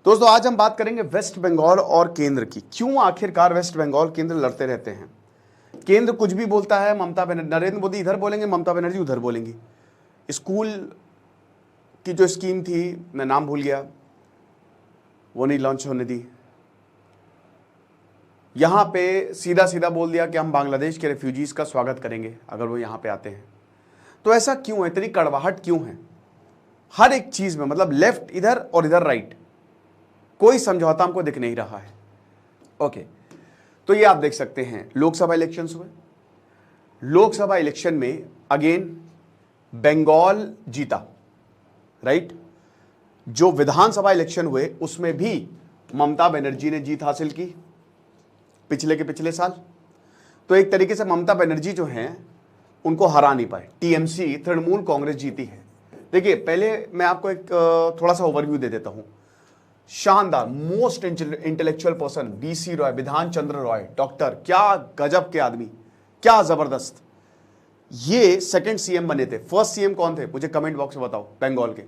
दोस्तों आज हम बात करेंगे वेस्ट बंगाल और केंद्र की। क्यों आखिरकार वेस्ट बंगाल केंद्र लड़ते रहते हैं। केंद्र कुछ भी बोलता है, ममता बनर्जी, नरेंद्र मोदी इधर बोलेंगे, ममता बनर्जी उधर बोलेंगी। स्कूल की जो स्कीम थी, मैं नाम भूल गया, वो नहीं लॉन्च होने दी। यहां पे सीधा सीधा बोल दिया कि हम बांग्लादेश के रेफ्यूजीज का स्वागत करेंगे अगर वो यहां पे आते हैं। तो ऐसा क्यों है, इतनी कड़वाहट क्यों है हर एक चीज में? मतलब लेफ्ट इधर और इधर राइट, कोई समझौता हमको दिख नहीं रहा है। ओके, तो ये आप देख सकते हैं लोकसभा इलेक्शंस हुए। लोकसभा इलेक्शन में अगेन बंगाल जीता, राइट। जो विधानसभा इलेक्शन हुए उसमें भी ममता बनर्जी ने जीत हासिल की पिछले के पिछले साल। तो एक तरीके से ममता बनर्जी जो हैं उनको हरा नहीं पाए। टीएमसी, तृणमूल कांग्रेस जीती है। देखिए पहले मैं आपको एक थोड़ा सा ओवरव्यू दे देता हूं। शानदार, most intellectual person BC Roy, Bidhan Chandra Roy, doctor, क्या गजब के आदमी, क्या जबरदस्त। ये सेकंड सीएम बने थे। फर्स्ट सीएम कौन थे मुझे कमेंट बॉक्स में बताओ बंगाल के।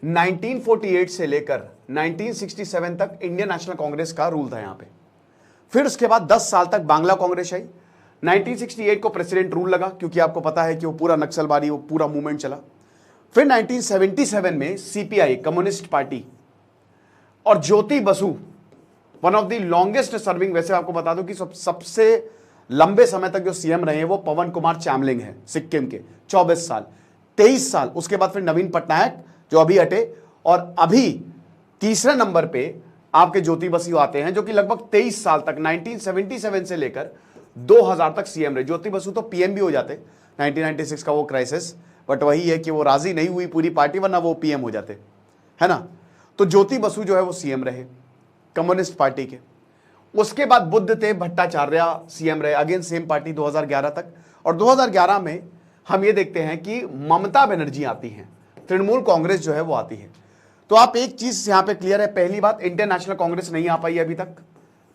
1948 से लेकर 1967 तक इंडियन नेशनल कांग्रेस का रूल था यहां पे। फिर उसके बाद 10 साल तक बांग्ला कांग्रेस आई। 1968 को प्रेसिडेंट रूल लगा, क्योंकि आपको पता है कि वो पूरा नक्सलवादी, वो पूरा मूवमेंट चला। फिर 1977 में सीपीआई, कम्युनिस्ट पार्टी, और Jyoti Basu, one of the longest serving, वैसे आपको बता दूं कि सबसे लंबे समय तक जो सीएम रहे हैं वो पवन कुमार चामलिंग है सिक्किम के, 24 साल, 23 साल। उसके बाद फिर नवीन पटनायक जो अभी हटे, और अभी तीसरे नंबर पे आपके ज्योति बसु आते हैं जो कि लगभग 23 साल तक 1977 से लेकर 2000 तक सीएम रहे। ज्योति बसु तो पीएम भी हो जाते 1996 का वो क्राइसिस, बट वही है कि वो राजी नहीं हुई पूरी पार्टी, वरना वो पीएम हो जाते, है ना। तो ज्योति बसु जो है वो सीएम रहे कम्युनिस्ट पार्टी के। उसके बाद बुद्धदेव भट्टाचार्य सीएम रहे, अगेन सेम पार्टी 2011 तक। और 2011 में हम ये देखते हैं कि ममता बनर्जी आती हैं, तृणमूल कांग्रेस जो है वो आती है। तो आप एक चीज यहां पे क्लियर है, पहली बात, इंडियन नेशनल कांग्रेस नहीं आ पाई अभी तक,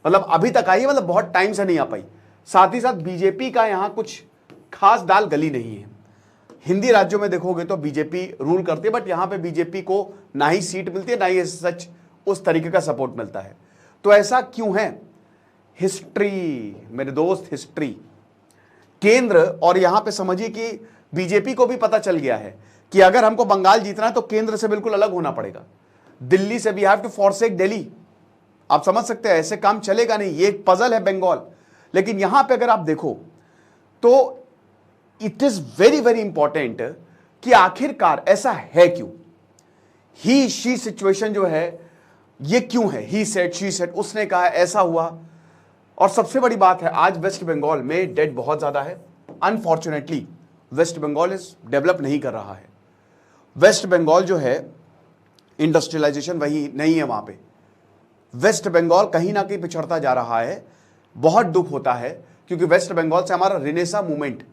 मतलब अभी तक आई है, मतलब बहुत टाइम से नहीं आ पाई। साथ ही साथ बीजेपी का यहां कुछ खास दाल गली नहीं है। हिंदी राज्यों में देखोगे तो बीजेपी रूल करती है, बट यहां पे बीजेपी को ना ही सीट मिलती है, ना ही सच उस तरीके का सपोर्ट मिलता है। तो ऐसा क्यों है? हिस्ट्री मेरे दोस्त, हिस्ट्री। केंद्र, और यहां पे समझिए कि बीजेपी को भी पता चल गया है कि अगर हमको बंगाल जीतना है तो केंद्र से बिल्कुल अलग होना पड़ेगा। दिल्ली से we have to forsake Delhi. आप समझ सकते हैं, ऐसे काम चलेगा नहीं। ये एक पजल है बंगाल। लेकिन यहां पे अगर आप देखो तो it is very very important कि आखिरकार ऐसा है क्यों। ही शी सिचुएशन जो है ये क्यों है, ही सेड शी सेड, उसने कहा ऐसा हुआ। और सबसे बड़ी बात है, आज वेस्ट बंगाल में डेड बहुत ज्यादा है। अनफॉर्चुनेटली वेस्ट बंगाल इस डेवलप नहीं कर रहा है। वेस्ट बंगाल जो है इंडस्ट्रियलाइजेशन वही नहीं है वहां पे। वेस्ट बंगाल कहीं ना कहीं पिछड़ता जा रहा है। बहुत दुख होता है, क्योंकि वेस्ट बंगाल से हमारा रिनेसा मूवमेंट,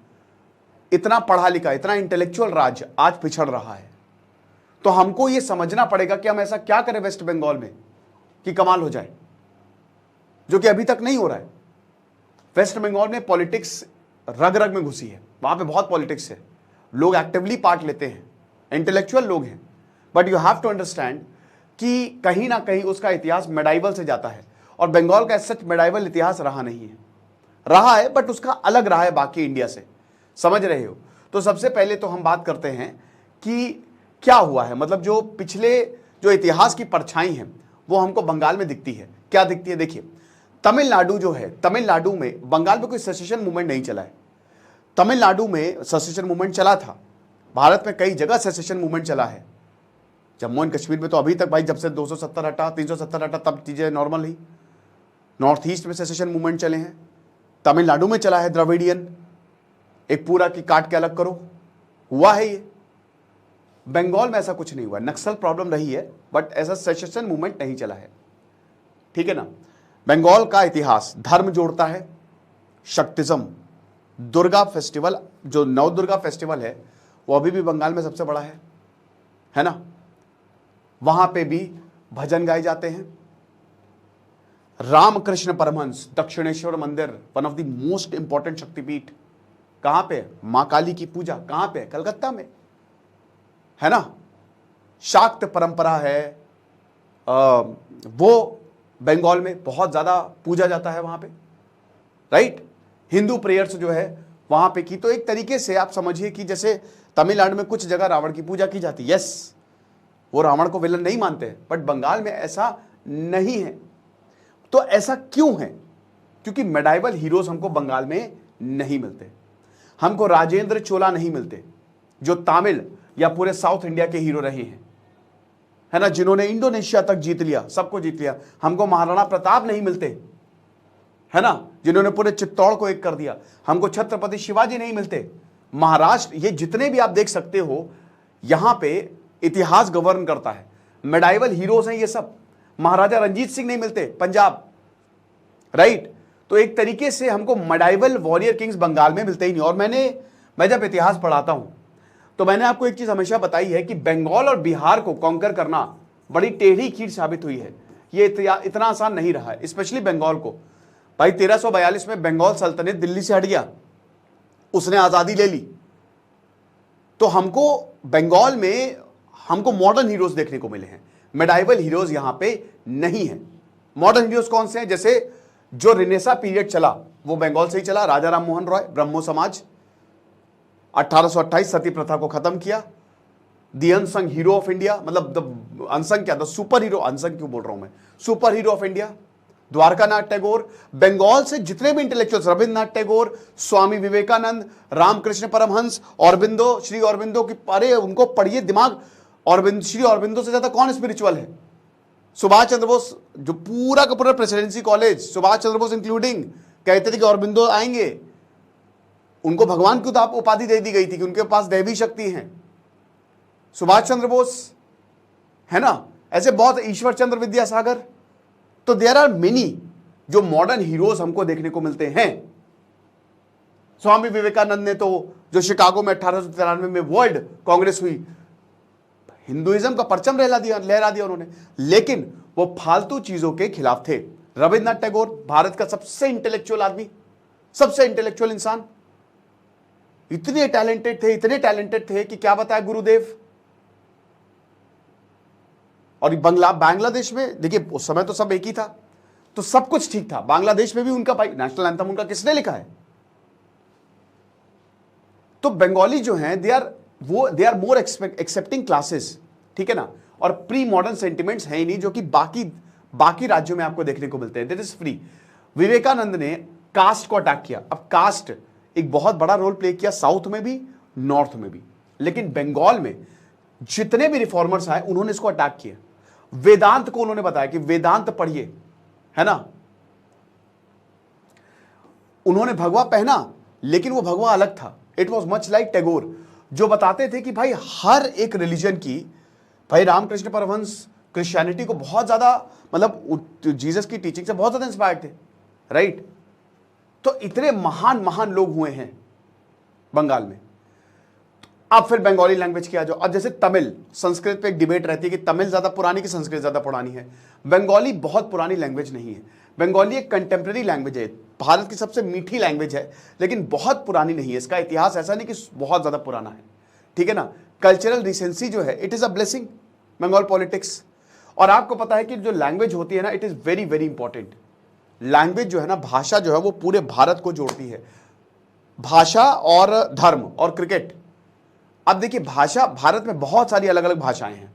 इतना पढ़ा लिखा, इतना इंटेलेक्चुअल राज्य आज पिछड़ रहा है। तो हमको यह समझना पड़ेगा कि हम ऐसा क्या करें वेस्ट बंगाल में कि कमाल हो जाए, जो कि अभी तक नहीं हो रहा है। वेस्ट बंगाल में पॉलिटिक्स रग रग में घुसी है, वहां पे बहुत पॉलिटिक्स है, लोग एक्टिवली पार्ट लेते हैं, इंटेलेक्चुअल लोग हैं। But you have to understand कि कहीं ना कहीं उसका इतिहास मेडाइवल से जाता है, और बंगाल का सच मेडाइवल इतिहास रहा नहीं है, रहा है बट उसका अलग रहा है बाकी इंडिया से। समझ रहे हो? तो सबसे पहले तो हम बात करते हैं कि क्या हुआ है, मतलब जो पिछले जो इतिहास की परछाई है वो हमको बंगाल में दिखती है। क्या दिखती है? देखिए, तमिलनाडु जो है, तमिलनाडु में, बंगाल में कोई सेसेशन मूवमेंट नहीं चला है। तमिलनाडु में सेसेशन मूवमेंट चला था। भारत में कई जगह सेसेशन मूवमेंट चला है। जम्मू एंड कश्मीर में तो अभी तक भाई, जब से 270 हटा, 370 हटा, तब चीजें नॉर्मल ही। नॉर्थ ईस्ट में सेसेशन मूवमेंट चले हैं। तमिलनाडु में चला है द्रविडियन, एक पूरा की काट के अलग करो, हुआ है ये। बंगाल में ऐसा कुछ नहीं हुआ। नक्सल प्रॉब्लम रही है, बट ऐसा सेसेशन मूवमेंट नहीं चला है, ठीक है ना। बंगाल का इतिहास धर्म जोड़ता है, शक्तिज्म, दुर्गा फेस्टिवल, जो नव दुर्गा फेस्टिवल है वो अभी भी बंगाल में सबसे बड़ा है ना। वहां पे भी भजन गाए जाते हैं। रामकृष्ण परमहंस दक्षिणेश्वर मंदिर, one of the most important शक्तिपीठ, कहां पे? मां काली की पूजा कहां पे? कलकत्ता में, है ना। शाक्त परंपरा है, वो बंगाल में बहुत ज़्यादा पूजा जाता है वहाँ पे, राइट। हिंदू प्रेयर्स जो है वहाँ पे की, तो एक तरीके से आप समझिए कि जैसे तमिलनाडु में कुछ जगह रावण की पूजा की जाती है, यस, वो रावण को विलन नहीं मानते हैं, बट बंगाल में ऐसा नहीं है। तो ऐसा क्यों है? क्योंकि मेडाइवल हीरोज हमको बंगाल में नहीं मिलते, हमको राजेंद्र चोला नहीं मिलते जो तमिल या पूरे साउथ इंडिया के हीरो रहे हैं, है ना, जिन्होंने इंडोनेशिया तक जीत लिया, सबको जीत लिया। हमको महाराणा प्रताप नहीं मिलते, है ना, जिन्होंने पूरे चित्तौड़ को एक कर दिया। हमको छत्रपति शिवाजी नहीं मिलते। महाराष्ट्र, ये जितने भी आप देख सकते हो यहां पे इतिहास गवर्न करता है, मेडाइवल हीरोज हैं ये सब। महाराजा रंजीत सिंह नहीं मिलते पंजाब, राइट। तो एक तरीके से हमको मेडाइवल वॉरियर किंग्स बंगाल में मिलते ही नहीं। और मैं जब इतिहास पढ़ाता हूं तो मैंने आपको एक चीज हमेशा बताई है कि बंगाल और बिहार को कॉन्कर करना बड़ी टेढ़ी खीर साबित हुई है। ये इतना आसान नहीं रहा है, स्पेशली बंगाल को। भाई 1342 में बंगाल सल्तनत दिल्ली से हट गया, उसने आजादी ले ली। तो हमको बंगाल में हमको मॉडर्न हीरोज देखने को मिले हैं, मेडाइवल हीरोज यहां पे नहीं है। मॉडर्न हीरोज कौन से हैं? जैसे जो रिनेसा पीरियड चला वो बंगाल से ही चला। राजा राम मोहन रॉय, ब्रह्मो समाज, 1828 सती प्रथा को खत्म किया। The unsung hero of India, मतलब द अनसंग क्या, द सुपर हीरो, अनसंग क्यों बोल रहा हूं मैं, super hero of India, Dwarkanath Tagore. Bengal से जितने भी इंटेलेक्चुअल्स, रविन्द्रनाथ टैगोर, स्वामी विवेकानंद, रामकृष्ण परमहंस, औरबिंदो, श्री औरबिंदो की, अरे उनको पढ़िए, दिमाग। औरबिंदो, श्री औरबिंदो से ज्यादा कौन स्पिरिचुअल है? सुभाष चंद्र बोस, जो पूरा का पूरा presidency college, Subhash Chandra Bose including, कहते थे कि औरबिंदो आएंगे। उनको भगवान की उपाधि दे दी गई थी कि उनके पास दैवी शक्ति है। सुभाष चंद्र बोस, है ना, ऐसे बहुत, ईश्वर चंद्र विद्यासागर। तो देयर आर मेनी जो मॉडर्न हीरोज हमको देखने को मिलते हैं। स्वामी विवेकानंद ने तो, जो शिकागो में 1893 में वर्ल्ड कांग्रेस हुई, हिंदुइज्म का परचम लहरा दिया उन्होंने, लेकिन वो फालतू चीजों के खिलाफ थे। रविन्द्रनाथ टैगोर, भारत का सबसे इंटेलेक्चुअल आदमी, सबसे इंटेलेक्चुअल इंसान, इतने टैलेंटेड थे कि क्या बताया गुरुदेव। और बांग्लादेश में देखिए, उस समय तो सब एक ही था, तो सब कुछ ठीक था। बांग्लादेश में भी उनका भाई नेशनल एंथम उनका किसने लिखा है? तो बंगाली जो हैं they are more accepting classes, ठीक है ना, और प्री मॉडर्न सेंटिमेंट्स हैं ही नहीं, जो कि बाकी राज्यों में आपको देखने को मिलते हैं। That is free. विवेकानंद ने कास्ट को अटैक किया। अब कास्ट एक बहुत बड़ा रोल प्ले किया, साउथ में भी, नॉर्थ में भी, लेकिन बंगाल में जितने भी रिफॉर्मर्स आए उन्होंने इसको अटैक किया। वेदांत को उन्होंने बताया कि वेदांत पढ़िए, है ना। उन्होंने भगवा पहना, लेकिन वो भगवा अलग था। It was much like Tagore, जो बताते थे कि भाई हर एक रिलीजन की, भाई रामकृष्ण परमहंस क्रिश्चियनिटी को बहुत ज्यादा, मतलब जीसस की टीचिंग से बहुत ज्यादा इंस्पायर्ड थे, राइट। तो इतने महान लोग हुए हैं बंगाल में। अब फिर बंगाली लैंग्वेज की आ जाओ। अब जैसे तमिल, संस्कृत पे एक डिबेट रहती है कि तमिल ज्यादा पुरानी कि संस्कृत ज्यादा पुरानी है। बंगाली बहुत पुरानी लैंग्वेज नहीं है। बंगाली एक कंटेम्प्रेरी लैंग्वेज है, भारत की सबसे मीठी लैंग्वेज है, लेकिन बहुत पुरानी नहीं है। इसका इतिहास ऐसा नहीं कि बहुत ज्यादा पुराना है, ठीक है ना। कल्चरल रिसेंसी जो है, it is a blessing, Bengal politics. और आपको पता है कि जो लैंग्वेज होती है ना, it is very very important. Language जो है ना, भाषा जो है, वो पूरे भारत को जोड़ती है। भाषा और धर्म और क्रिकेट। अब देखिए, भाषा, भारत में बहुत सारी अलग अलग भाषाएं हैं।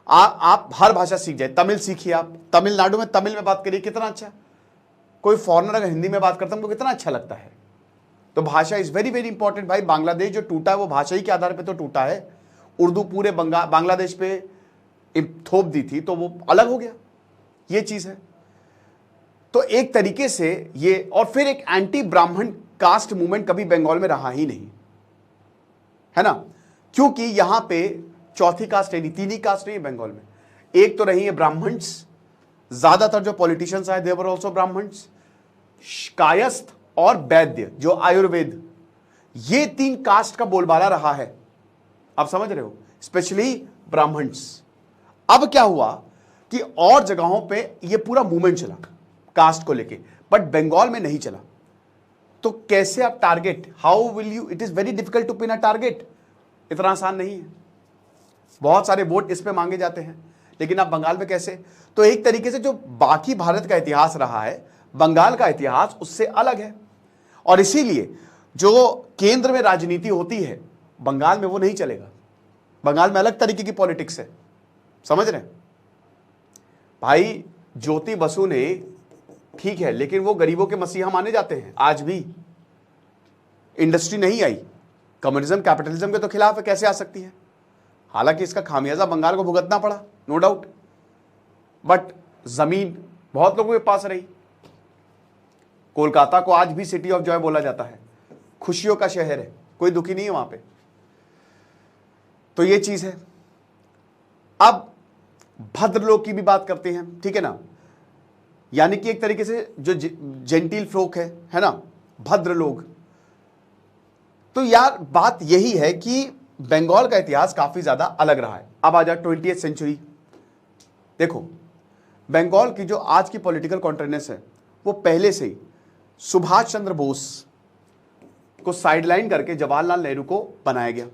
आप हर भाषा सीख जाए। तमिल सीखिए, आप तमिलनाडु में तमिल में बात करिए, कितना अच्छा। कोई फॉरेनर अगर हिंदी में बात करता है, उनको कितना अच्छा लगता है। तो भाषा इज वेरी वेरी इंपॉर्टेंट। भाई बांग्लादेश जो टूटा है, वो भाषा ही के आधार पे तो टूटा है। उर्दू पूरे बांग्लादेश पे थोप दी थी, तो वो अलग हो गया, ये चीज है। तो एक तरीके से ये, और फिर एक एंटी ब्राह्मण कास्ट मूवमेंट कभी बंगाल में रहा ही नहीं, है ना, क्योंकि यहां पे चौथी कास्ट है नहीं, तीन ही कास्ट नहीं है बंगाल में। एक तो रही है ब्राह्मण्स, ज्यादातर जो पॉलिटिशियंस आए, दे वर आल्सो ब्राह्मण्स। कायस्थ और वैद्य, जो आयुर्वेद, ये तीन कास्ट का बोलबाला रहा है, आप समझ रहे हो, स्पेशली ब्राह्मण्स। अब क्या हुआ कि और जगहों पे ये पूरा मूवमेंट चला कास्ट को लेके, बट बंगाल में नहीं चला। तो कैसे आप target, how will you, it is very difficult to pin a target. इतना आसान नहीं है, बहुत सारे वोट इस पे मांगे जाते हैं, लेकिन अब बंगाल में कैसे? तो एक तरीके से जो बाकी भारत का इतिहास रहा है, बंगाल का इतिहास उससे अलग है, और इसीलिए जो केंद्र में राजनीति होती है बंगाल में वो नहीं चलेगा। बंगाल में अलग तरीके की पॉलिटिक्स है, समझ रहे हैं भाई? ज्योति बसु ने, ठीक है, लेकिन वो गरीबों के मसीहा माने जाते हैं आज भी। इंडस्ट्री नहीं आई, कम्युनिज्म कैपिटलिज्म के तो खिलाफ है, कैसे आ सकती है? हालांकि इसका खामियाजा बंगाल को भुगतना पड़ा, नो डाउट, बट जमीन बहुत लोगों के पास रही। कोलकाता को आज भी सिटी ऑफ जॉय बोला जाता है, खुशियों का शहर है, कोई दुखी नहीं है वहां पे। तो ये चीज है। अब भद्रलोक की भी बात करते हैं, ठीक है ना, यानी कि एक तरीके से जो जेंटिल फ्लोक है ना, भद्रलोक। तो यार बात यही है कि बंगाल का इतिहास काफी ज्यादा अलग रहा है। अब आ जाए 20वीं सेंचुरी। देखो, बंगाल की जो आज की पॉलिटिकल कॉन्ट्रेनेस है वो पहले से ही सुभाष चंद्र बोस को साइडलाइन करके जवाहरलाल नेहरू को बनाया गया।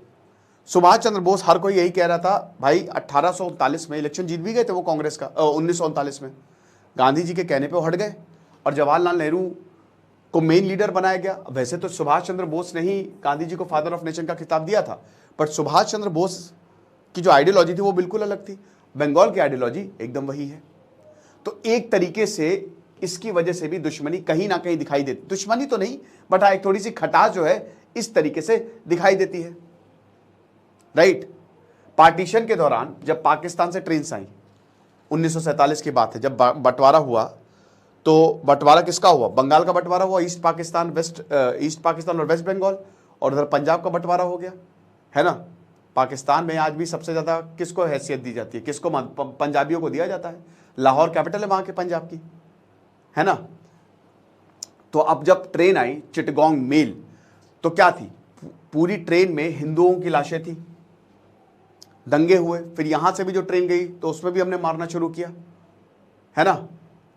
सुभाष चंद्र बोस, हर कोई यही कह रहा था भाई, 1839 में इलेक्शन जीत भी गए थे वो कांग्रेस का, 1939 में गांधी जी के कहने पे वो हट गए और जवाहरलाल नेहरू को मेन लीडर बनाया गया। वैसे तो सुभाष चंद्र बोस ने ही गांधी जी को फादर ऑफ नेशन का खिताब दिया था, बट सुभाष चंद्र बोस की जो आइडियोलॉजी थी वो बिल्कुल अलग थी। बंगाल की आइडियोलॉजी एकदम वही है। तो एक तरीके से इसकी वजह से भी दुश्मनी कहीं ना कहीं दिखाई देती, दुश्मनी तो नहीं बट हाँ, एक थोड़ी सी खटास जो है इस तरीके से दिखाई देती है, राइट? पार्टीशन के दौरान जब पाकिस्तान से ट्रेन्स आई, 1947 की बात है, जब बंटवारा हुआ, तो बंटवारा किसका हुआ? बंगाल का बंटवारा हुआ, ईस्ट पाकिस्तान और वेस्ट बंगाल, और उधर पंजाब का बंटवारा हो गया, है ना। पाकिस्तान में आज भी सबसे ज्यादा किसको हैसियत दी जाती है? किसको? पंजाबियों को दिया जाता है। लाहौर कैपिटल है वहां के पंजाब की, है ना। तो अब जब ट्रेन आई चिटगांग मेल, तो क्या थी? पूरी ट्रेन में हिंदुओं की लाशें थी, दंगे हुए। फिर यहां से भी जो ट्रेन गई तो उसमें भी हमने मारना शुरू किया, है ना,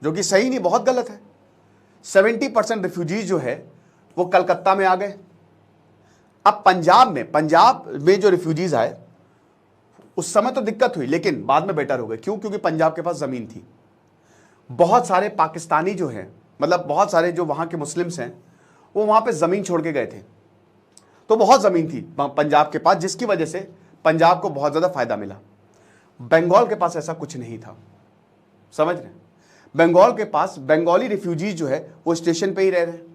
जो कि सही नहीं, बहुत गलत है। 70% रिफ्यूजीज जो है वो कलकत्ता में आ गए। अब पंजाब में जो रिफ्यूजीज आए उस समय तो दिक्कत हुई, लेकिन बाद में बेटर हो गए। क्यों? क्योंकि पंजाब के पास जमीन थी। बहुत सारे पाकिस्तानी जो है, मतलब बहुत सारे जो वहां के मुस्लिम्स हैं, वो वहां पे जमीन छोड़ के गए थे, तो बहुत जमीन थी पंजाब के पास, जिसकी वजह से पंजाब को बहुत ज्यादा फायदा मिला। बंगाल के पास ऐसा कुछ नहीं था, समझ रहे? बंगाल के पास बंगाली रिफ्यूजीज जो है वो स्टेशन पे ही रह रहे हैं,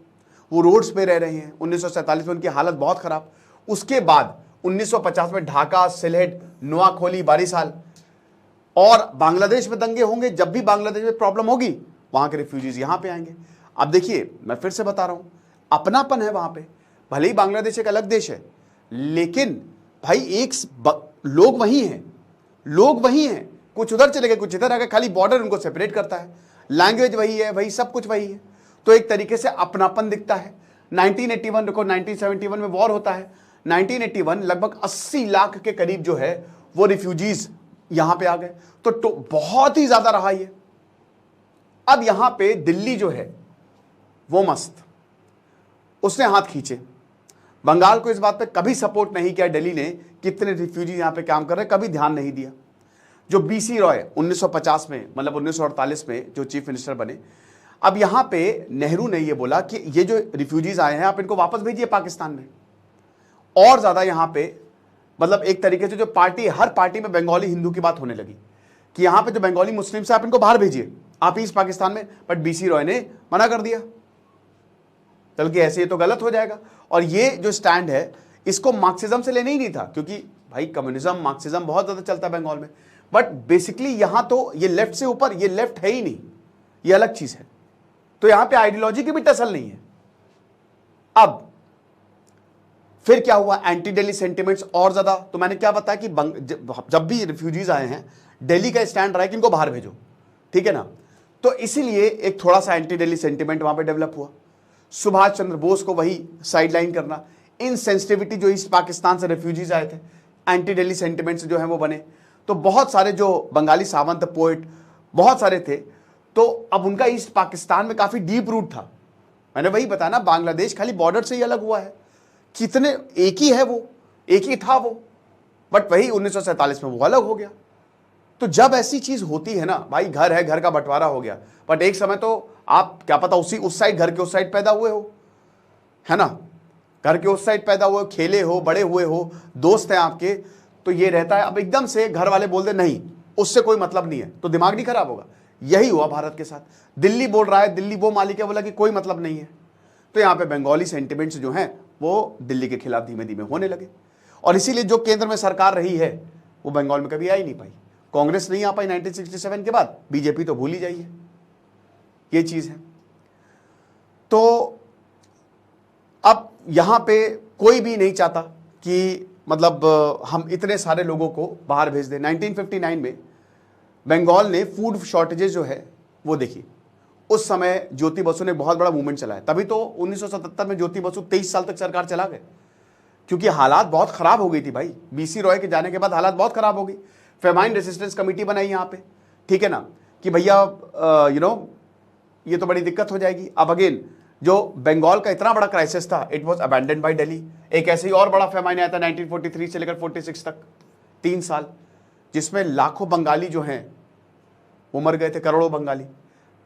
वो रोड्स पे रह रहे हैं। 1947 में उनकी हालत बहुत खराब। उसके बाद 1950 में ढाका, सिलहेट, नोआखोली, बारिसाल, और बांग्लादेश में दंगे होंगे। जब भी बांग्लादेश में प्रॉब्लम होगी वहां के रिफ्यूजीज यहां पे आएंगे। अब देखिए, मैं फिर से बता रहा हूं, अपनापन है वहां पे। भले ही बांग्लादेश एक अलग देश है, लेकिन भाई लोग वही हैं, कुछ उधर चले गए, कुछ इधर आ गए, खाली बॉर्डर उनको सेपरेट करता है, लैंग्वेज वही है, वही सब कुछ वही है। तो एक तरीके से अपनापन दिखता है। 1981 देखो, 1971 में वॉर होता है। 1981 लगभग 80 लाख के करीब जो है वो रिफ्यूजीज यहां पे आ गए। तो बहुत ही ज्यादा रहा ये। अब यहां पे दिल्ली जो है वो मस्त, उसने हाथ खींचे। बंगाल को इस बात पे कभी सपोर्ट नहीं किया दिल्ली ने, कितने रिफ्यूजी यहां पे काम कर रहे हैं, कभी ध्यान नहीं दिया। जो बीसी रॉय 1950 में, मतलब 1948 में जो चीफ मिनिस्टर बने, अब यहां पे नेहरू ने ये बोला कि ये जो रिफ्यूजीज आए हैं आप इनको वापस भेजिए पाकिस्तान में। और ज्यादा यहां पे, मतलब एक तरीके से जो पार्टी, हर पार्टी में बंगाली हिंदू की बात होने लगी कि यहां पे जो बंगाली मुस्लिम्स हैं आप इनको बाहर भेजिए, आप ईस्ट पाकिस्तान में। बट बीसी रॉय ने मना कर दिया, बल्कि ऐसे ये तो गलत हो जाएगा। और ये जो स्टैंड है इसको मार्क्सिज्म से लेना ही नहीं था, क्योंकि भाई कम्युनिज्म मार्क्सिज्म बहुत ज्यादा चलता है बंगाल में, बट बेसिकली यहां तो ये लेफ्ट से ऊपर, ये लेफ्ट है ही नहीं, ये अलग चीज है। तो यहां पे आइडियोलॉजी की भी टसल नहीं है। अब फिर क्या हुआ? एंटी दिल्ली सेंटिमेंट्स और ज्यादा। तो मैंने क्या बताया कि जब भी रिफ्यूजीज आए हैं दिल्ली का स्टैंड रहा है कि इनको बाहर भेजो, ठीक है ना। तो इसीलिए एक थोड़ा सा एंटी दिल्ली सेंटिमेंट वहां पे डेवलप हुआ। सुभाष चंद्र बोस को वही साइडलाइन करना, इनसेंसिटिविटी जो ईस्ट पाकिस्तान से रिफ्यूजीज आए थे, एंटी दिल्ली सेंटिमेंट्स जो है वो बने। तो बहुत सारे जो बंगाली सावंत पोएट बहुत सारे थे, तो अब उनका ईस्ट पाकिस्तान में काफी डीप रूट था। मैंने वही बताया ना, बांग्लादेश खाली बॉर्डर से ही अलग हुआ है, कितने एक ही है वो, एक ही था वो, बट वही 1947 में वो अलग हो गया। तो जब ऐसी चीज होती है ना भाई, घर है, घर का बंटवारा हो गया, बट एक समय तो आप क्या पता उस साइड, घर के उस साइड पैदा हुए हो, है ना, घर के उस साइड पैदा हुए, खेले हो, बड़े हुए हो, दोस्त हैं आपके, तो ये रहता है। अब एकदम से घर वाले बोल दे नहीं उससे कोई मतलब नहीं है, तो दिमाग नहीं खराब होगा? यही हुआ भारत के साथ। दिल्ली बोल रहा है, दिल्ली वो मालिक है, बोला कि कोई मतलब नहीं है, तो यहाँ पे बंगाली सेंटिमेंट्स जो हैं वो दिल्ली के खिलाफ धीमे धीमे होने लगे। और इसीलिए जो केंद्र में सरकार रही है वो बंगाल में कभी आ ही नहीं पाई। कांग्रेस नहीं आ पाई 1967 के बाद, बीजेपी तो भूल ही जाइए, ये चीज है। तो अब यहां पे कोई भी नहीं चाहता कि मतलब हम इतने सारे लोगों को बाहर भेज दें। 1959 में बंगाल ने फूड शॉर्टेजेस जो है वो देखी। उस समय ज्योति बसु ने बहुत बड़ा मूवमेंट चलाया, तभी तो 1977 में ज्योति बसु 23 साल तक सरकार चला गए, क्योंकि हालात बहुत खराब हो गई थी भाई। बीसी रॉय के जाने के बाद हालात बहुत खराब हो गई। फेमाइन रेसिस्टेंस कमेटी बनाई यहाँ पे, ठीक है ना, कि भैया ये तो बड़ी दिक्कत हो जाएगी। अब अगेन जो बंगाल का इतना बड़ा क्राइसिस था, it was abandoned by Delhi. एक ऐसे ही और बड़ा फेमाइन आया था 1943 से लेकर 46 तक, 3 साल, जिसमें लाखों बंगाली जो हैं वो मर गए थे, करोड़ों बंगाली।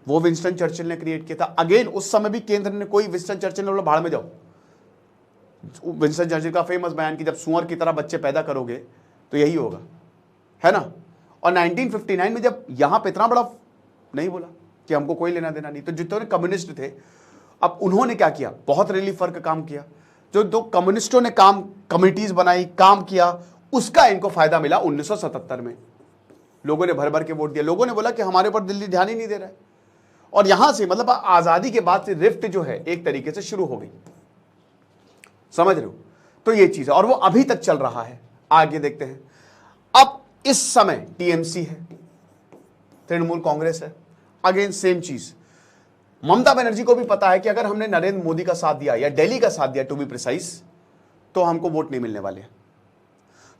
वो विंस्टन चर्चिल ने क्रिएट किया था। अगेन उस समय भी केंद्र ने कोई, विंस्टन चर्चिल ने बोला भाड़ में जाओ। विंस्टन चर्चिल का फेमस बयान कि जब सुअर की तरह बच्चे पैदा करोगे तो यही होगा, है ना। और 1959 में जब यहां पे इतना बड़ा नहीं बोला कि हमको कोई लेना देना नहीं, तो जितने कम्युनिस्ट थे अब उन्होंने क्या किया, बहुत रिलीफ वर्क का काम किया। जो दो कम्युनिस्टों ने काम, कमिटीज बनाई, काम किया, उसका इनको फायदा मिला 1977 में। लोगों ने भर भर के वोट दिया। लोगों ने बोला कि हमारे ऊपर दिल्ली ध्यान ही नहीं दे रहा है। और यहां से मतलब आजादी के बाद से रिफ्ट जो है एक तरीके से शुरू हो गई, समझ रहे हो। तो ये चीज है और वो अभी तक चल रहा है। आगे देखते हैं। अब इस समय टीएमसी है, तृणमूल कांग्रेस है। अगेन सेम चीज, ममता बनर्जी को भी पता है कि अगर हमने नरेंद्र मोदी का साथ दिया या दिल्ली का साथ दिया टू बी प्रिसाइज, तो हमको वोट नहीं मिलने वाले हैं,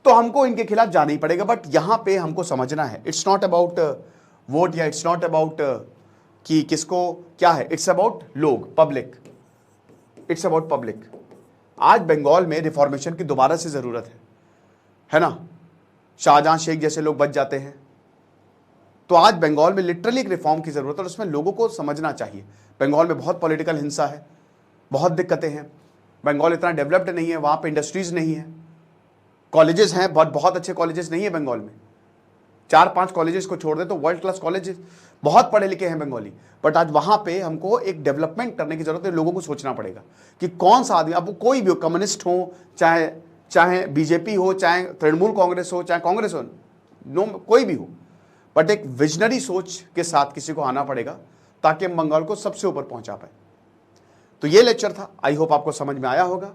तो हमको इनके खिलाफ जाना ही पड़ेगा। बट यहां पे हमको समझना है, इट्स नॉट अबाउट वोट या इट्स नॉट अबाउट कि किसको क्या है, इट्स अबाउट लोग, पब्लिक, इट्स अबाउट पब्लिक। आज बंगाल में रिफॉर्मेशन की दोबारा से जरूरत है ना। शाहजहां शेख जैसे लोग बच जाते हैं, तो आज बंगाल में लिटरली एक रिफॉर्म की जरूरत है और उसमें लोगों को समझना चाहिए। बंगाल में बहुत पॉलिटिकल हिंसा है, बहुत दिक्कतें हैं। बंगाल इतना डेवलप्ड नहीं है, वहां पे इंडस्ट्रीज नहीं है, कॉलेजेस हैं बहुत अच्छे कॉलेजेस नहीं है बंगाल में। 4-5 कॉलेजेस को छोड़ दे तो वर्ल्ड क्लास कॉलेजेस, बहुत पढ़े लिखे हैं बंगाली। बट आज वहां पे हमको एक डेवलपमेंट करने की जरूरत है। लोगों को सोचना पड़ेगा कि कौन सा आदमी, अब कोई भी हो, कम्युनिस्ट हो, चाहे बीजेपी हो, चाहे तृणमूल कांग्रेस हो, चाहे कांग्रेस हो, नो कोई भी हो, बट एक विजनरी सोच के साथ किसी को आना पड़ेगा ताकि हम बंगाल को सबसे ऊपर पहुंचा पाए। तो ये लेक्चर था, आई होप आपको समझ में आया होगा।